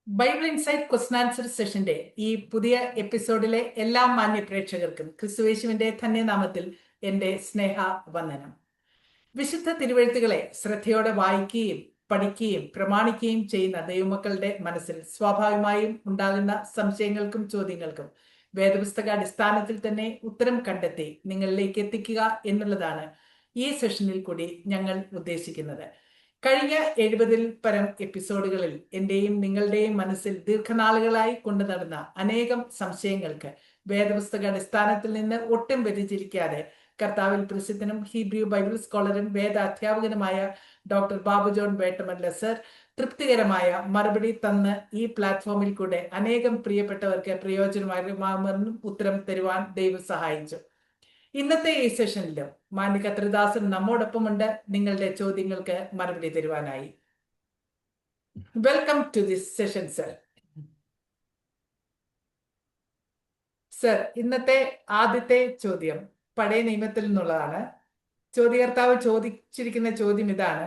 Bible insight question answer സെഷന്റെ ഈ പുതിയ എപ്പിസോഡിലെ എല്ലാ മാന്യ പ്രേക്ഷകർക്കും ക്രിസ്തുയേശുവിന്റെ ധന്യനാമത്തിൽ എന്റെ സ്നേഹ വന്ദനം. വിശുദ്ധ തിരുവെഴുത്തുകളെ ശ്രദ്ധയോടെ വായിക്കുകയും പഠിക്കുകയും പ്രമാണിക്കുകയും ചെയ്യുന്ന ദൈവമക്കളുടെ മനസ്സിൽ സ്വാഭാവികമായും ഉണ്ടാകുന്ന സംശയങ്ങൾക്കും ചോദ്യങ്ങൾക്കും വേദപുസ്തക അടിസ്ഥാനത്തിൽ തന്നെ ഉത്തരം കണ്ടെത്തി നിങ്ങളിലേക്ക് എത്തിക്കുക എന്നുള്ളതാണ് ഈ സെഷനിൽ കൂടി ഞങ്ങൾ ഉദ്ദേശിക്കുന്നത്. കഴിഞ്ഞ 70-ൽ പരം എപ്പിസോഡുകളിൽ എന്റെയും നിങ്ങളുടെയും മനസ്സിൽ ദീർഘനാളുകളായി കൊണ്ടു നടന്ന അനേകം സംശയങ്ങൾക്ക് വേദപുസ്തക അടിസ്ഥാനത്തിൽ നിന്ന് ഒട്ടും വ്യതിചലിക്കാതെ കർത്താവിൽ പ്രസിദ്ധനും ഹീബ്രു ബൈബിൾ സ്കോളറും വേദ അധ്യാപകനുമായ ഡോക്ടർ ബാബു ജോൺ വേട്ടമല്ല സർ തൃപ്തികരമായ മറുപടി തന്ന് ഈ പ്ലാറ്റ്ഫോമിൽ കൂടെ അനേകം പ്രിയപ്പെട്ടവർക്ക് പ്രയോജനമാകുമെന്നും ഉത്തരം തരുവാൻ ദൈവം സഹായിച്ചു. ഇന്നത്തെ ഈ സെഷനിലും മാന്യ കത്രിദാസൻ നമ്മോടൊപ്പമുണ്ട് നിങ്ങളുടെ ചോദ്യങ്ങൾക്ക് മറുപടി തരുവാനായി. Welcome to this session sir. Sir, ഇന്നത്തെ ആദ്യത്തെ ചോദ്യം പഴയ നിയമത്തിൽ നിന്നുള്ളതാണ്. ചോദ്യകർത്താവ് ചോദിച്ചിരിക്കുന്ന ചോദ്യം ഇതാണ്: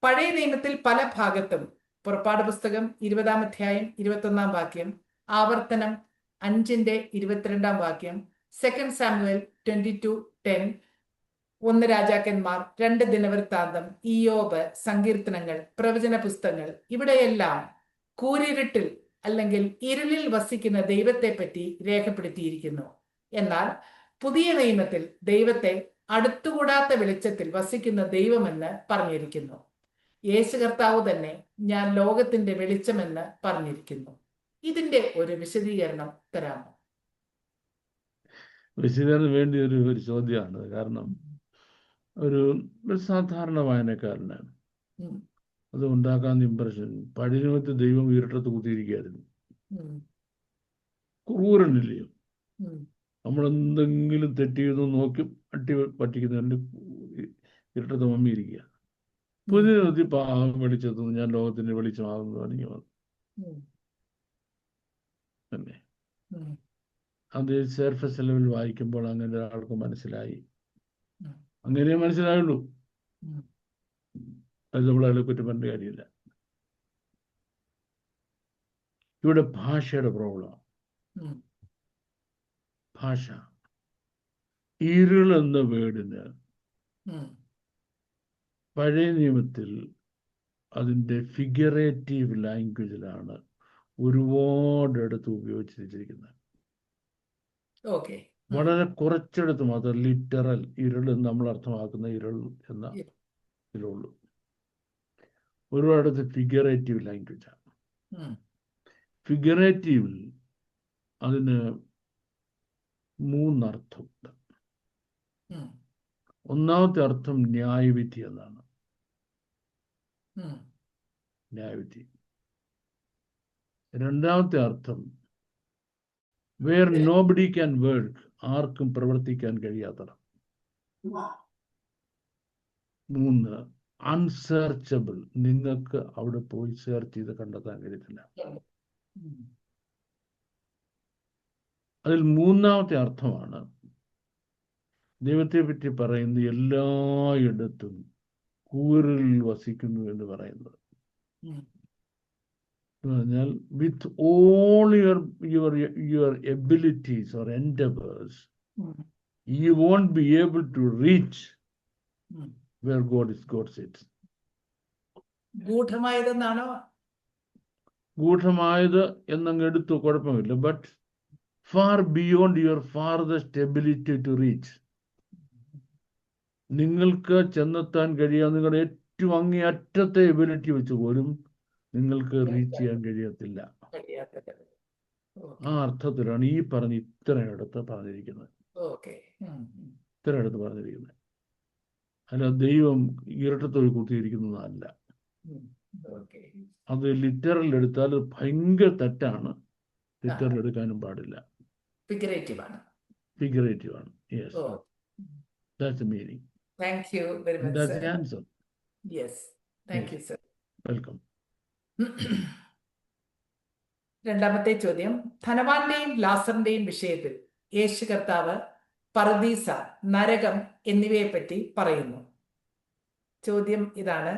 പഴയ നിയമത്തിൽ പല ഭാഗത്തും പുറപ്പാട് പുസ്തകം 20-ാം അധ്യായം 21-ാം വാക്യം, ആവർത്തനം 5-ന്റെ 22-ാം വാക്യം, 2 സാമുവേൽ 22:10, 1 രാജാക്കന്മാർ, 2 ദിനവൃത്താന്തം, ഇയ്യോബ്, സങ്കീർത്തനങ്ങൾ, പ്രവചന പുസ്തകങ്ങൾ, ഇവിടെയെല്ലാം കൂരിരുട്ടിൽ അല്ലെങ്കിൽ ഇരുളിൽ വസിക്കുന്ന ദൈവത്തെ പറ്റി രേഖപ്പെടുത്തിയിരിക്കുന്നു. എന്നാൽ പുതിയ നിയമത്തിൽ ദൈവത്തെ അടുത്തുകൂടാത്ത വെളിച്ചത്തിൽ വസിക്കുന്ന ദൈവമെന്ന് പറഞ്ഞിരിക്കുന്നു. യേശു കർത്താവ് തന്നെ ഞാൻ ലോകത്തിന്റെ വെളിച്ചമെന്ന് പറഞ്ഞിരിക്കുന്നു. ഇതിന്റെ ഒരു വിശദീകരണം തരാമോ? വിശദീകരണം വേണ്ടി ഒരു ചോദ്യമാണ്. കാരണം ഒരു സാധാരണ വായനക്കാരനാണ് അത് ഉണ്ടാക്കാൻ ഇംപ്രഷൻ. പഴയ നിയമത്തിൽ ദൈവം ഇരുട്ടത്ത് കുത്തിയിരിക്കുകയായിരുന്നു. ക്രൂരനില്ലയോ? നമ്മളെന്തെങ്കിലും തെറ്റിയെന്ന് നോക്കി പറ്റിക്കുന്നതിന് ഇരുട്ടത്ത് മമ്മിയിരിക്കുക. പുതിയ നിയമത്തിൽ പാവം വെളിച്ചെത്തുന്നു, ഞാൻ ലോകത്തിന്റെ വെളിച്ചമാകുന്നു പറഞ്ഞു വന്നു തന്നെ. അത് സർഫസ് ലെവൽ വായിക്കുമ്പോൾ അങ്ങനെ ഒരാൾക്ക് മനസ്സിലായി, അങ്ങനെ മനസ്സിലായുള്ളൂ. അത് നമ്മളെ കുറ്റം പറഞ്ഞ കാര്യമില്ല. ഇവിടെ ഭാഷയുടെ പ്രോബ്ലം. ഭാഷ ഇരുൾ എന്ന വേർഡിന് പഴയ നിയമത്തിൽ അതിൻ്റെ ഫിഗറേറ്റീവ് ലാംഗ്വേജിലാണ് ഒരുപാടിടത്ത് ഉപയോഗിച്ചിരിക്കുന്നത്. വളരെ കുറച്ചിടത്ത് മാത്രം ലിറ്ററൽ ഇരുൾ എന്ന് നമ്മൾ അർത്ഥമാക്കുന്ന ഇരുൾ എന്ന ഇതിലുള്ളൂ. ഒരുപാടത്ത് ഫിഗറേറ്റീവ് ലാംഗ്വേജാണ്. ഫിഗറേറ്റീവിൽ അതിന് 3 അർത്ഥമുണ്ട്. ഒന്നാമത്തെ അർത്ഥം ന്യായവിധി എന്നാണ്. ന്യായവിധി. രണ്ടാമത്തെ അർത്ഥം വേർ നോബഡി ക്യാൻ വർക്ക്, ആർക്കും പ്രവർത്തിക്കാൻ കഴിയാത്തടം. 3 അൺസെർച്ചബിൾ, നിങ്ങൾക്ക് അവിടെ പോയി സെർച്ച് ചെയ്ത് കണ്ടെത്താൻ കഴിയത്തില്ല. അതിൽ 3ാമത്തെ അർത്ഥമാണ് ദൈവത്തെ പറ്റി പറയുന്നത് എല്ലായിടത്തും കൂരിൽ വസിക്കുന്നു എന്ന് പറയുന്നത്. പറഞ്ഞാൽ with all your abilities or endeavours you won't be able to reach where God sits. ഗൂഢമായതെന്നാണോ? ഗൂഢമായത് എന്നങ്ങ് എടുത്തു, കുഴപ്പമില്ല. But far beyond your farthest ability to reach, നിങ്ങൾക്ക് ചെന്നെത്താൻ കഴിയാൻ നിങ്ങളുടെ ഏറ്റവും അങ്ങേയറ്റത്തെ എബിലിറ്റി വെച്ച് പോലും നിങ്ങൾക്ക് റീച്ച് ചെയ്യാൻ കഴിയത്തില്ല. ആ അർത്ഥത്തിലാണ് ഈ ഇത്രയിടത്ത് പറഞ്ഞിരിക്കുന്നത്. ഇത്രയിടത്ത് പറഞ്ഞിരിക്കുന്നത്. അല്ല ദൈവം ഇരട്ടത്തൊഴി കുത്തിയിരിക്കുന്നതല്ല. അത് ലിറ്ററൽ എടുത്താൽ ഭയങ്കര തെറ്റാണ്. ലിറ്ററൽ എടുക്കാനും പാടില്ല. ഫിഗറേറ്റീവ് ആണ്. Yes. That's the meaning. Thank you very much. That's the answer. Yes. Thank you, sir. Welcome. രണ്ടാമത്തെ ചോദ്യം, ധനവാന്റെയും ലാസറിന്റെയും വിഷയത്തിൽ യേശു കർത്താവ് പറുദീസ, നരകം എന്നിവയെ പറ്റി പറയുന്നു. ചോദ്യം ഇതാണ്: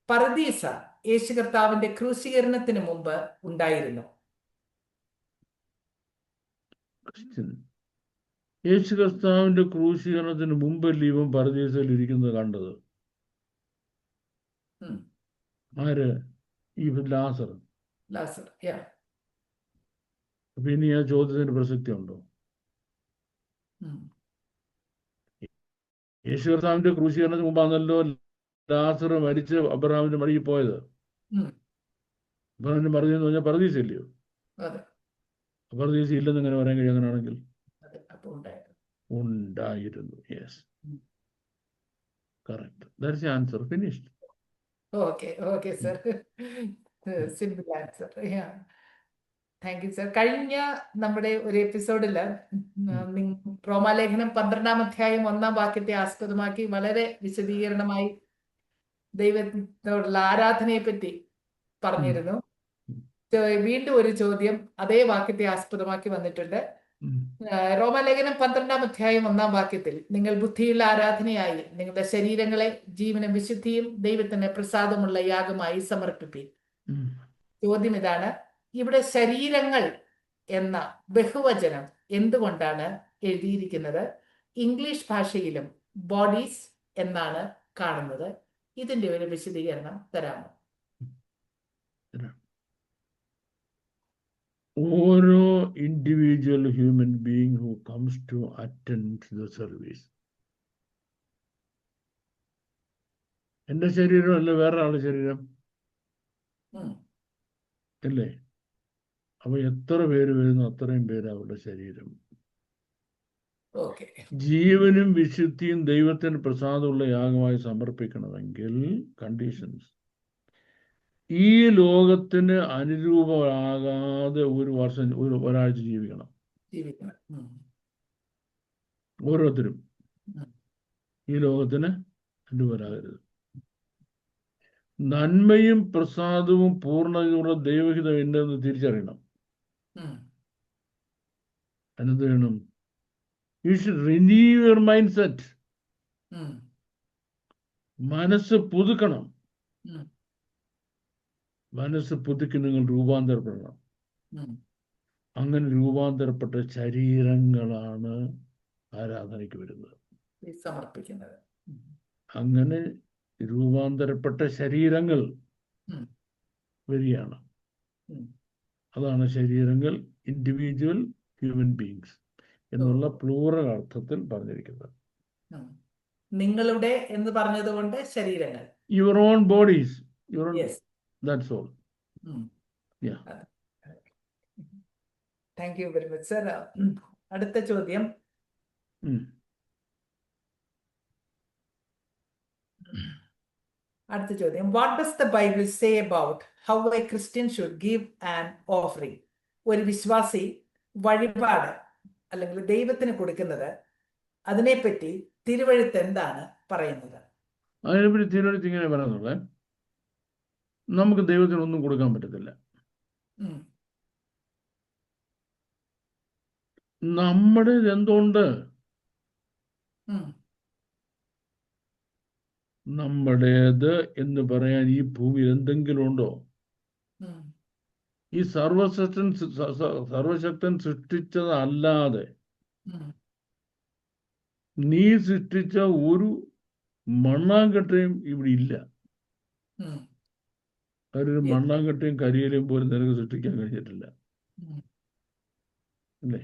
പറുദീസ യേശു കർത്താവിന്റെ ക്രൂശീകരണത്തിന് മുമ്പ് ഉണ്ടായിരുന്നു? യേശു കർത്താവിന്റെ ക്രൂശീകരണത്തിന് മുമ്പല്ലേ ഇവൻ പരദീസയിൽ ഇരിക്കുന്നത് കണ്ടത്? ആര്? ഈ ലാസർ. അപ്പൊ ഇനി ആ ചോദ്യത്തിന് പ്രസക്തി ഉണ്ടോ? യേശു കർത്താവിന്റെ ക്രൂശീകരണത്തിന് മുമ്പാണല്ലോ ലാസർ മരിച്ച് അബ്രഹാമിന്റെ മടിയിൽ പോയത്. അബ്രഹാമിന്റെ മറുപടി പറഞ്ഞാൽ പരദീസല്ലയോ? പരദീസ ഇല്ലെന്ന് എങ്ങനെ പറയാൻ കഴിയും? അങ്ങനെയാണെങ്കിൽ ഉണ്ടായിരുന്നു. Yes, correct. That's the answer. Finished. Okay sir. Simple answer. Thank you sir. കഴിഞ്ഞ നമ്മുടെ ഒരു എപ്പിസോഡില് റോമാലേഖനം 12-ാം അധ്യായം 1-ാം വാക്യത്തെ ആസ്പദമാക്കി വളരെ വിശദീകരണമായി ദൈവത്തോടുള്ള ആരാധനയെ പറ്റി പറഞ്ഞിരുന്നു. വീണ്ടും ഒരു ചോദ്യം അതേ വാക്യത്തെ ആസ്പദമാക്കി വന്നിട്ടുണ്ട്. റോമാലേഖനം 12-ാം അധ്യായം 1-ാം വാക്യത്തിൽ നിങ്ങൾ ബുദ്ധിയുള്ള ആരാധനയായി നിങ്ങളുടെ ശരീരങ്ങളെ ജീവനും വിശുദ്ധിയും ദൈവത്തിന് പ്രസാദമുള്ള യാഗമായി സമർപ്പിപ്പീൻ. ചോദ്യം ഇതാണ്, ഇവിടെ ശരീരങ്ങൾ എന്ന ബഹുവചനം എന്തുകൊണ്ടാണ് എഴുതിയിരിക്കുന്നത്? ഇംഗ്ലീഷ് ഭാഷയിലും ബോഡീസ് എന്നാണ് കാണുന്നത്. ഇതിന്റെ ഒരു വിശദീകരണം തരാമോ? ഓരോ individual human being who comes to attend the service. എന്റെ ശരീരം അല്ല വേറെ ആളുടെ ശരീരം അല്ലേ? അപ്പൊ എത്ര പേര് വരുന്നു അത്രയും പേര് അവരുടെ ശരീരം. ജീവനും വിശുദ്ധിയും ദൈവത്തിന് പ്രസാദമുള്ള യാഗമായി സമർപ്പിക്കണമെങ്കിൽ കണ്ടീഷൻസ്. ഈ ലോകത്തിന് അനുരൂപമാകാതെ ഒരു വർഷം ഒരാഴ്ച ജീവിക്കണം ഓരോരുത്തരും. ഈ ലോകത്തിന് അനുരൂപരാകരുത്. നന്മയും പ്രസാദവും പൂർണ്ണതയുള്ള ദൈവഹിതം ഉണ്ടെന്ന് തിരിച്ചറിയണം. എന്ത് വേണം? You should renew your mind set. മനസ്സ് പുതുക്കണം. മനസ്സ് പുതുക്കി നിങ്ങൾ രൂപാന്തരപ്പെടണം. അങ്ങനെ രൂപാന്തരപ്പെട്ട ശരീരങ്ങളാണ് ആരാധനയ്ക്ക് വരുന്നത്, സമർപ്പിക്കുന്നത്. അങ്ങനെ രൂപാന്തരപ്പെട്ട ശരീരങ്ങൾ വരികയാണ്. അതാണ് ശരീരങ്ങൾ, ഇൻഡിവിജ്വൽ ഹ്യൂമൻ ബീങ്സ് എന്നുള്ള പ്ലൂറൽ അർത്ഥത്തിൽ പറഞ്ഞിരിക്കുന്നത്. നിങ്ങളുടെ എന്ന് പറഞ്ഞതുകൊണ്ട് ശരീരങ്ങൾ, your own bodies, your own, that's all. Thank you very much sir. അടുത്ത ചോദ്യം, what does the Bible say about how A Christian should give an offering? ഒരു വിശ്വാസി വഴിപാട് അല്ലെങ്കിൽ ദൈവത്തിന് കൊടുക്കുന്നത്, അതിനെപ്പറ്റി തിരുവെഴുത്ത് എന്താണ് പറയുന്നത്? അതിനെപ്പറ്റി തിരുവെഴുത്ത് ഇങ്ങനെ പറയുന്നത്, നമുക്ക് ദൈവത്തിന് ഒന്നും കൊടുക്കാൻ പറ്റത്തില്ല. നമ്മുടെ എന്തുകൊണ്ട്? നമ്മുടേത് എന്ന് പറയാൻ ഈ ഭൂമിയിൽ എന്തെങ്കിലും ഉണ്ടോ? ഈ സർവശക്തൻ സൃഷ്ടിച്ചതല്ലാതെ നീ സൃഷ്ടിച്ച ഒരു മണ്ണാങ്കട്ടയും ഇവിടെ ഇല്ല. ഒരു മണ്ണാങ്കട്ടയും കരിയിലും പോലും നിനക്ക് സൃഷ്ടിക്കാൻ കഴിഞ്ഞിട്ടില്ല അല്ലേ?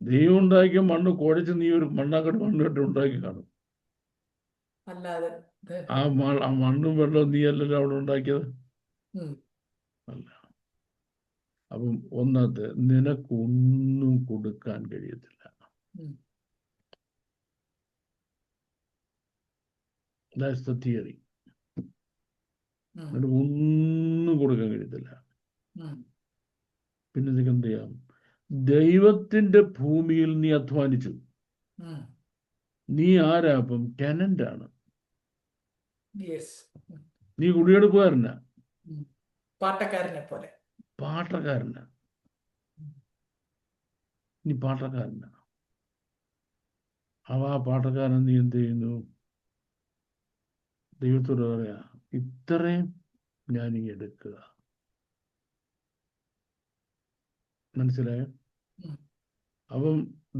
ദൈവം ഉണ്ടാക്കിയ മണ്ണ് കുഴച്ച് നീ ഒരു മണ്ണാങ്കട്ട ഉണ്ടാക്കി കാണും. ആ മണ്ണും വെള്ളവും നീ അല്ലല്ലോ അവിടെ ഉണ്ടാക്കിയത്. അല്ല. അപ്പം ഒന്നത്, നിനക്കൊന്നും കൊടുക്കാൻ കഴിയത്തില്ല. That's the theory. ഒന്നും കൊടുക്കാൻ കഴിയത്തില്ല. പിന്നെ നിനക്ക് എന്ത് ചെയ്യാം? ദൈവത്തിന്റെ ഭൂമിയിൽ നീ അധ്വാനിച്ചു. നീ ആരാപ്പം? ടെനന്റ് ആണ്. നീ കുടിയെടുപ്പുകാരനാ, പാട്ടക്കാരനെ പോലെ. പാട്ടക്കാരനാ, നീ പാട്ടക്കാരനാ. ആ പാട്ടക്കാരൻ നീ എന്ത് ചെയ്യുന്നു? ദൈവത്തോട് പറയാ, ഇത്രയും ഞാനീ എടുക്കുക. മനസ്സിലായോ? അപ്പം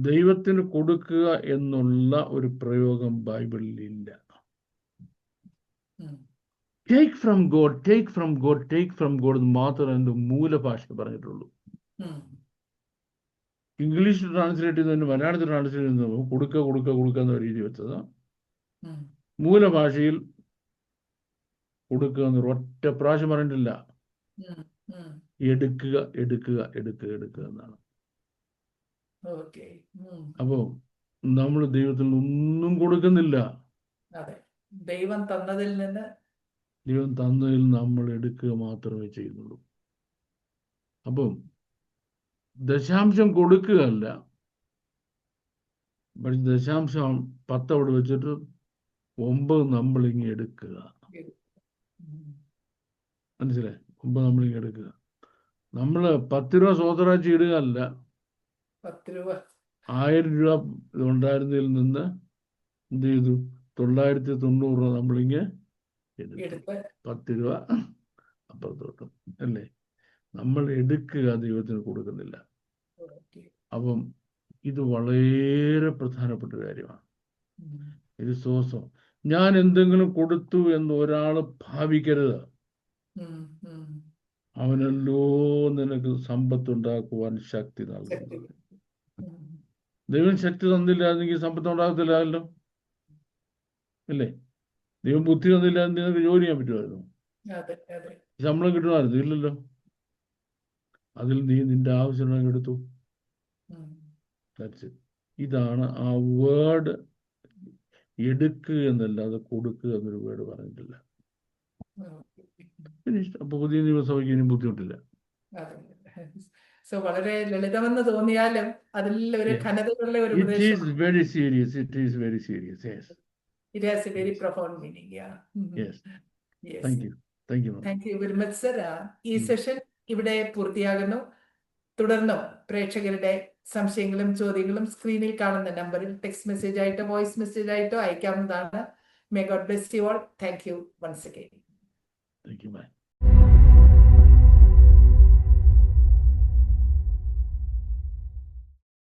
ദൈവത്തിന് കൊടുക്കുക എന്നുള്ള ഒരു പ്രയോഗം ബൈബിളിൽ ഇല്ല. Take from God, take from God, take from God എന്ന് മാത്രമേ എൻ്റെ മൂലഭാഷ പറഞ്ഞിട്ടുള്ളൂ. ഇംഗ്ലീഷ് ട്രാൻസ്ലേറ്റ് ചെയ്യുന്നതിന് മലയാളത്തിൽ ട്രാൻസ്ലേറ്റ് ചെയ്യുന്നത് കൊടുക്കുക കൊടുക്കുക കൊടുക്കുക എന്ന രീതി വെച്ചത്. മൂലഭാഷയിൽ കൊടുക്കുക എന്ന് ഒറ്റ പ്രാവശ്യം പറഞ്ഞിട്ടില്ല. എടുക്കുക എടുക്കുക എടുക്കുക എടുക്കുക എന്നാണ്. അപ്പോൾ നമ്മൾ ദൈവത്തിൽ ഒന്നും കൊടുക്കുന്നില്ല. ദൈവം തന്നതിൽ നമ്മൾ എടുക്കുക മാത്രമേ ചെയ്യുന്നുള്ളൂ. അപ്പം ദശാംശം കൊടുക്കുകയല്ല, പക്ഷെ ദശാംശം 10 അവിടെ വെച്ചിട്ട് 9 നമ്മളിങ്ങി എടുക്കുക. മനസ്സിലായി? 9 നമ്മളിങ്ങി എടുക്കുക. നമ്മൾ 10 രൂപ സ്വതരാഴ്ച ഇടുകയല്ല, 1000 രൂപ ഉണ്ടായിരുന്നതിൽ നിന്ന് എന്ത് ചെയ്തു? 990 രൂപ നമ്മളിങ്ങ് എടുത്തു. 10 രൂപ അപ്പുറത്തോട്ട്. അല്ലേ? നമ്മൾ എടുക്കുക, ദൈവത്തിന് കൊടുക്കുന്നില്ല. അപ്പം ഇത് വളരെ പ്രധാനപ്പെട്ട കാര്യമാണ്. ഇത് സോസം ഞാൻ എന്തെങ്കിലും കൊടുത്തു എന്ന് ഒരാൾ ഭാവിക്കരുത്. അവനല്ലോ നിനക്ക് സമ്പത്തുണ്ടാക്കുവാൻ ശക്തി നൽകുന്നത്. ദൈവം ശക്തി തന്നില്ലായിരുന്നെങ്കിൽ സമ്പത്ത് ഉണ്ടാകത്തില്ലല്ലോ. ഇല്ലേ? ദൈവം ബുദ്ധി തന്നില്ലായിരുന്നെങ്കിൽ നിനക്ക് ജോലി ചെയ്യാൻ പറ്റുമായിരുന്നു? ശമ്പളം കിട്ടുമായിരുന്നു? ഇല്ലല്ലോ. അതിൽ നീ നിന്റെ ആവശ്യം എടുത്തു. ഇതാണ് ആ വേർഡ്. എടുക്കുക എന്നല്ലാതെ കൊടുക്കുക എന്നൊരു വേർഡ് പറഞ്ഞിട്ടില്ല. അപ്പൊ പുതിയ നിയമസഭയ്ക്ക് ഇനി ബുദ്ധിമുട്ടില്ല. വളരെ ലളിതമെന്ന് തോന്നിയാലും അതിൽ ഒരു ഘനതയുള്ള ഒരു It is very serious. It is very serious. Yes. It has a very profound meaning. Yeah. Yes. Yes. Thank you. Thank you. Thank you very much, sir. ഈ സെഷൻ ഇവിടെ പൂർത്തിയാകുന്നു. തുടർന്നും പ്രേക്ഷകരുടെ സംശയങ്ങളും ചോദ്യങ്ങളും സ്ക്രീനിൽ കാണുന്ന നമ്പറിൽ ടെക്സ്റ്റ് മെസ്സേജ് ആയിട്ടോ വോയിസ് മെസ്സേജ് ആയിട്ടോ അയക്കാവുന്നതാണ്. May God bless you all. Thank you once again. Thank you, bye.